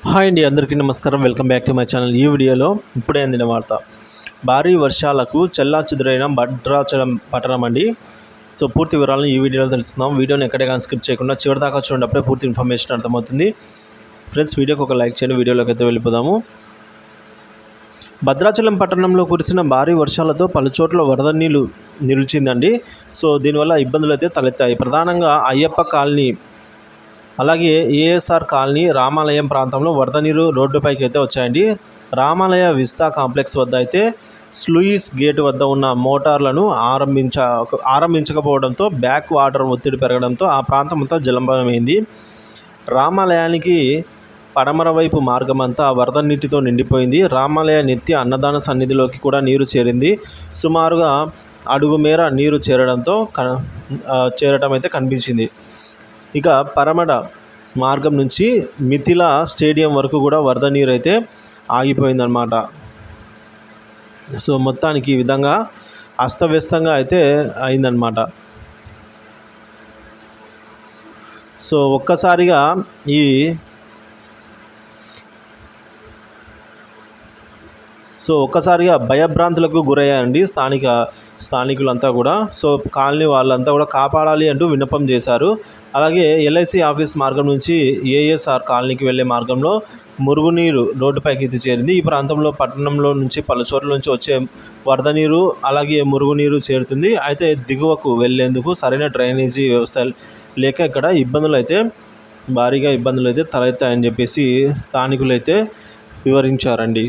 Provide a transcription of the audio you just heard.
Hi అండి, అందరికీ నమస్కారం. Welcome back to my channel. ఈ వీడియోలో ఇప్పుడే అందిన వార్త, భారీ వర్షాలకు చెల్లాచెదురైన భద్రాచలం పట్టణం అండి. సో పూర్తి వివరాలను ఈ వీడియోలో తెలుసుకుందాం. వీడియోని ఎక్కడే కానీ స్కిప్ చేయకుండా చివరిదాకా చూడండి, అప్పుడే పూర్తి ఇన్ఫర్మేషన్ అర్థమవుతుంది. ఫ్రెండ్స్, వీడియోకి ఒక లైక్ చేయండి. వీడియోలోకి అయితే వెళ్ళిపోదాము. భద్రాచలం పట్టణంలో కురిసిన భారీ వర్షాలతో పలుచోట్ల వరద నీళ్లు నిలిచిందండి. సో దీనివల్ల ఇబ్బందులు అయితే తలెత్తాయి. ప్రధానంగా అయ్యప్ప కాలనీ, అలాగే ఏఎస్ఆర్ కాలనీ, రామాలయం ప్రాంతంలో వరద నీరు రోడ్డుపైకి అయితే వచ్చాయండి. రామాలయ విస్తా కాంప్లెక్స్ వద్ద అయితే స్లూయిస్ గేట్ వద్ద ఉన్న మోటార్లను ఆరంభించకపోవడంతో బ్యాక్ వాటర్ ఒత్తిడి పెరగడంతో ఆ ప్రాంతం అంతా జలమయమైంది. రామాలయానికి పడమర వైపు మార్గమంతా వరద నీటితో నిండిపోయింది. రామాలయ నిత్య అన్నదాన సన్నిధిలోకి కూడా నీరు చేరింది. సుమారుగా అడుగు మేర నీరు చేరటం అయితే కనిపించింది. ఇక పరమడ మార్గం నుంచి మిథిలా స్టేడియం వరకు కూడా వరద నీరు అయితే ఆగిపోయిందన్నమాట. సో మొత్తానికి ఈ విధంగా అస్తవ్యస్తంగా అయితే అయిందన్నమాట. సో ఒక్కసారిగా భయభ్రాంతులకు గురయ్యారండి స్థానికులంతా కూడా. సో కాలనీ వాళ్ళంతా కూడా కాపాడాలి అంటూ విన్నపం చేశారు. అలాగే ఎల్ఐసి ఆఫీస్ మార్గం నుంచి ఏఎస్ఆర్ కాలనీకి వెళ్ళే మార్గంలో మురుగునీరు రోడ్డుపైకి అయితే చేరింది. ఈ ప్రాంతంలో పట్టణంలో నుంచి పలు చోట్ల నుంచి వచ్చే వరద నీరు, అలాగే మురుగునీరు చేరుతుంది. అయితే దిగువకు వెళ్లేందుకు సరైన డ్రైనేజీ వ్యవస్థ లేక ఇక్కడ భారీగా ఇబ్బందులు అయితే తలెత్తాయని చెప్పేసి స్థానికులు అయితే వివరించారండి.